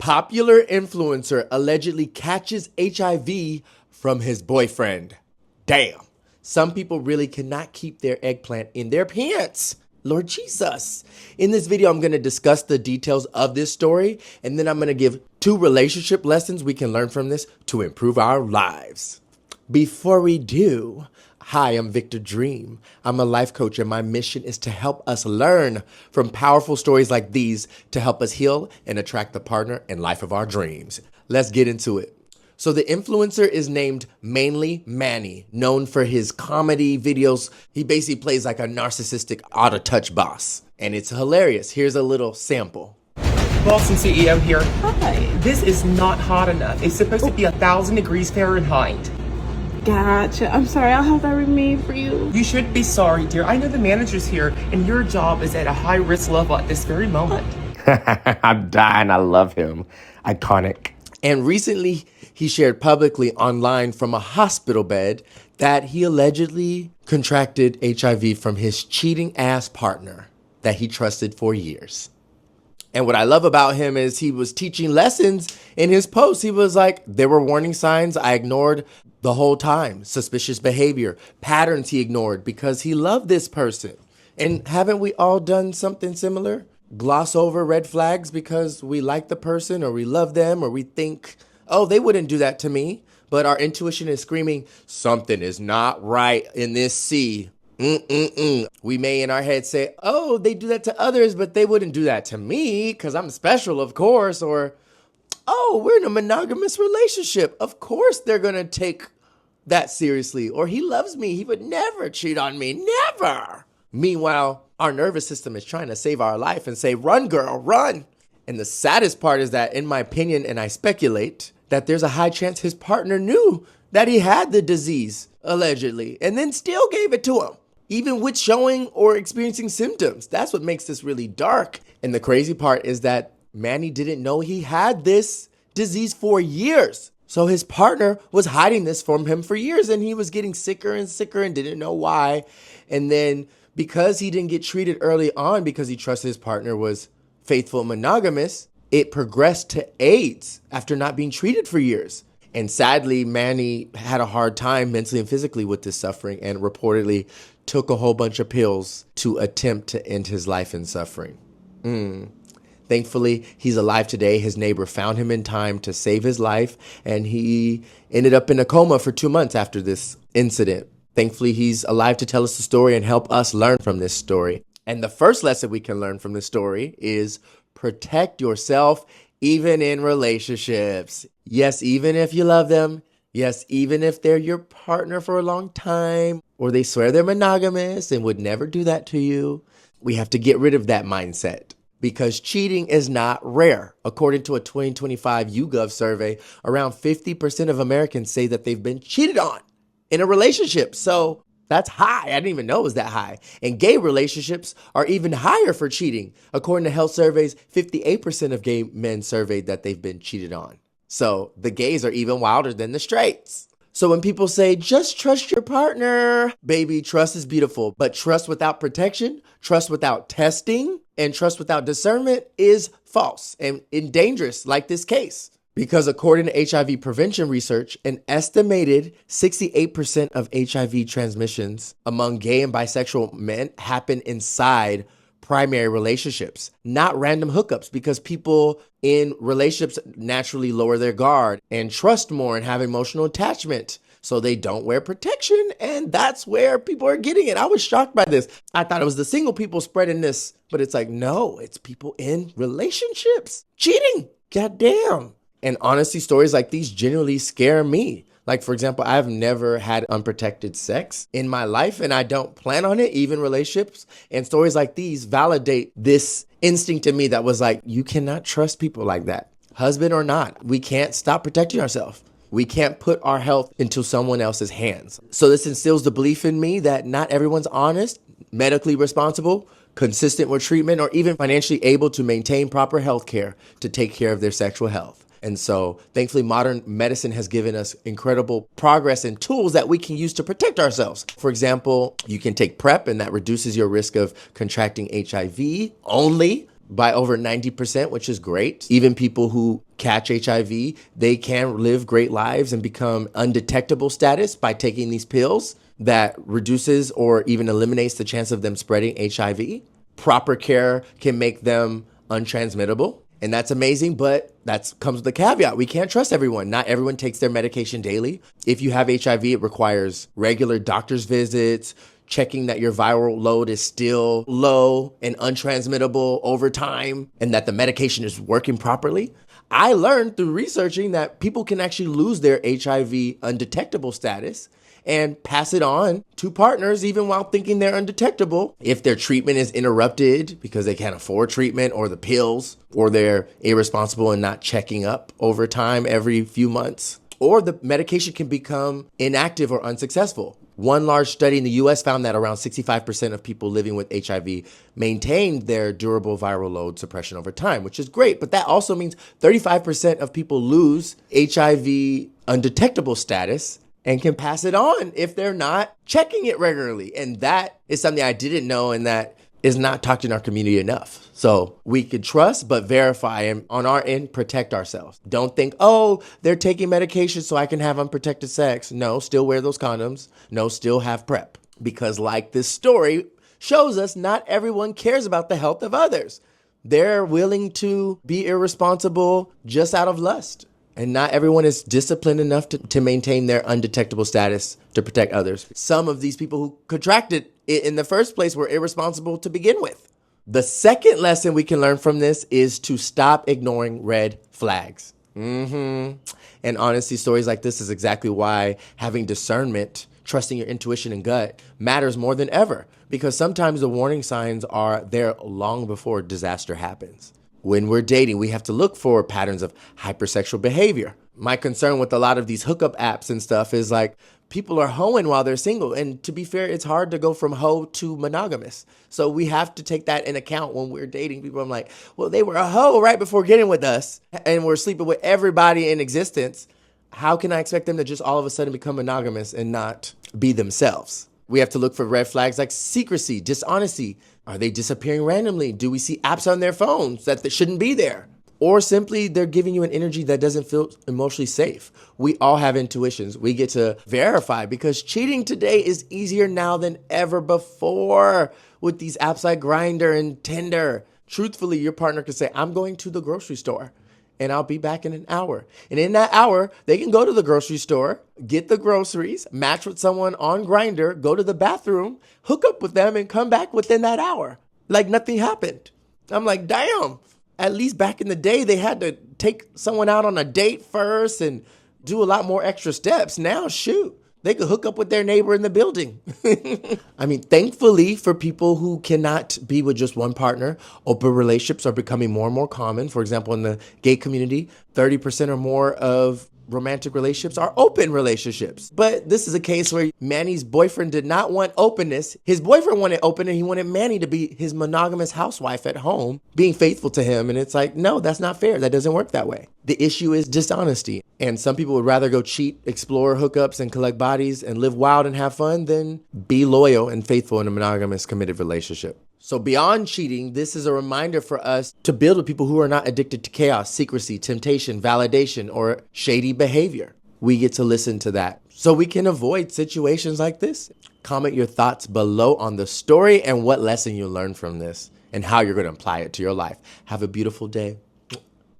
Popular influencer allegedly catches HIV from his boyfriend. Damn. Some people really cannot keep their eggplant in their pants. Lord Jesus. In this video, I'm going to discuss the details of this story, and then I'm going to give 2 relationship lessons we can learn from this to improve our lives. Before we do, hi, I'm Victor Dream. I'm a life coach, and my mission is to help us learn from powerful stories like these to help us heal and attract the partner and life of our dreams. Let's get into it. So the influencer is named Mainly Mannie, known for his comedy videos. He basically plays like a narcissistic out-of-touch boss, and it's hilarious. Here's a little sample. Boss and CEO here. Hi. This is not hot enough. It's supposed to be 1,000 degrees Fahrenheit. Gotcha. I'm sorry. I'll have that remade for you. You should be sorry, dear. I know the manager's here, and your job is at a high-risk level at this very moment. I'm dying. I love him. Iconic. And recently, he shared publicly online from a hospital bed that he allegedly contracted HIV from his cheating ass partner that he trusted for years. And what I love about him is he was teaching lessons in his post. He was like, there were warning signs I ignored the whole time. Suspicious behavior, patterns he ignored because he loved this person. And haven't we all done something similar? Gloss over red flags because we like the person or we love them or we think, oh, they wouldn't do that to me. But our intuition is screaming, something is not right in this sea. We may in our head say, oh, they do that to others, but they wouldn't do that to me because I'm special, of course. Or, oh, we're in a monogamous relationship. Of course they're going to take that seriously. Or he loves me. He would never cheat on me. Never. Meanwhile, our nervous system is trying to save our life and say, run, girl, run. And the saddest part is that, in my opinion, and I speculate, that there's a high chance his partner knew that he had the disease, allegedly, and then still gave it to him, even with showing or experiencing symptoms. That's what makes this really dark. And the crazy part is that Mannie didn't know he had this disease for years. So his partner was hiding this from him for years, and he was getting sicker and sicker and didn't know why. And then because he didn't get treated early on because he trusted his partner was faithful and monogamous, it progressed to AIDS after not being treated for years. And sadly, Mannie had a hard time mentally and physically with this suffering and reportedly took a whole bunch of pills to attempt to end his life in suffering. Thankfully, he's alive today. His neighbor found him in time to save his life, and he ended up in a coma for 2 months after this incident. Thankfully, he's alive to tell us the story and help us learn from this story. And the first lesson we can learn from this story is protect yourself, even in relationships. Yes, even if you love them. Yes, even if they're your partner for a long time, or they swear they're monogamous and would never do that to you. We have to get rid of that mindset because cheating is not rare. According to a 2025 YouGov survey, around 50% of Americans say that they've been cheated on in a relationship. So that's high. I didn't even know it was that high. And gay relationships are even higher for cheating. According to health surveys, 58% of gay men surveyed that they've been cheated on. So the gays are even wilder than the straights. So when people say, just trust your partner, baby, trust is beautiful. But trust without protection, trust without testing, and trust without discernment is false and dangerous, like this case. Because according to HIV prevention research, an estimated 68% of HIV transmissions among gay and bisexual men happen inside primary relationships, not random hookups, because people in relationships naturally lower their guard and trust more and have emotional attachment. So they don't wear protection, and that's where people are getting it. I was shocked by this. I thought it was the single people spreading this, but it's like, no, it's people in relationships cheating. Goddamn. And honestly, stories like these genuinely scare me. Like, for example, I've never had unprotected sex in my life, and I don't plan on it, even relationships. And stories like these validate this instinct in me that was like, you cannot trust people like that. Husband or not, we can't stop protecting ourselves. We can't put our health into someone else's hands. So this instills the belief in me that not everyone's honest, medically responsible, consistent with treatment, or even financially able to maintain proper health care to take care of their sexual health. And so thankfully, modern medicine has given us incredible progress and tools that we can use to protect ourselves. For example, you can take PrEP, and that reduces your risk of contracting HIV only by over 90%, which is great. Even people who catch HIV, they can live great lives and become undetectable status by taking these pills that reduces or even eliminates the chance of them spreading HIV. Proper care can make them untransmittable. And that's amazing, but that comes with a caveat. We can't trust everyone. Not everyone takes their medication daily. If you have HIV, it requires regular doctor's visits, checking that your viral load is still low and untransmittable over time, and that the medication is working properly. I learned through researching that people can actually lose their HIV undetectable status and pass it on to partners even while thinking they're undetectable. If their treatment is interrupted because they can't afford treatment or the pills, or they're irresponsible and not checking up over time every few months, or the medication can become inactive or unsuccessful. One large study in the US found that around 65% of people living with HIV maintained their durable viral load suppression over time, which is great. But that also means 35% of people lose HIV undetectable status and can pass it on if they're not checking it regularly. And that is something I didn't know, and that is not talked in our community enough. So we can trust, but verify, and on our end, protect ourselves. Don't think, oh, they're taking medication so I can have unprotected sex. No, still wear those condoms. No, still have PrEP. Because like this story shows us, not everyone cares about the health of others. They're willing to be irresponsible just out of lust. And not everyone is disciplined enough to maintain their undetectable status to protect others. Some of these people who contracted it in the first place were irresponsible to begin with. The second lesson we can learn from this is to stop ignoring red flags. And honestly, stories like this is exactly why having discernment, trusting your intuition and gut, matters more than ever. Because sometimes the warning signs are there long before disaster happens. When we're dating, we have to look for patterns of hypersexual behavior. My concern with a lot of these hookup apps and stuff is like, people are hoeing while they're single. And to be fair, it's hard to go from hoe to monogamous. So we have to take that in account when we're dating people. I'm like, well, they were a hoe right before getting with us, and we're sleeping with everybody in existence. How can I expect them to just all of a sudden become monogamous and not be themselves? We have to look for red flags like secrecy, dishonesty. Are they disappearing randomly? Do we see apps on their phones that shouldn't be there? Or simply they're giving you an energy that doesn't feel emotionally safe. We all have intuitions. We get to verify, because cheating today is easier now than ever before with these apps like Grindr and Tinder. Truthfully, your partner could say, I'm going to the grocery store and I'll be back in an hour. And in that hour, they can go to the grocery store, get the groceries, match with someone on Grindr, go to the bathroom, hook up with them, and come back within that hour. Like nothing happened. I'm like, damn. At least back in the day, they had to take someone out on a date first and do a lot more extra steps. Now, shoot, they could hook up with their neighbor in the building. I mean, thankfully for people who cannot be with just one partner, open relationships are becoming more and more common. For example, in the gay community, 30% or more of romantic relationships are open relationships. But this is a case where Manny's boyfriend did not want openness. His boyfriend wanted open, and he wanted Manny to be his monogamous housewife at home, being faithful to him. And it's like, no, that's not fair. That doesn't work that way. The issue is dishonesty. And some people would rather go cheat, explore hookups, and collect bodies and live wild and have fun than be loyal and faithful in a monogamous, committed relationship. So beyond cheating, this is a reminder for us to build with people who are not addicted to chaos, secrecy, temptation, validation, or shady behavior. We get to listen to that so we can avoid situations like this. Comment your thoughts below on the story and what lesson you learned from this and how you're going to apply it to your life. Have a beautiful day.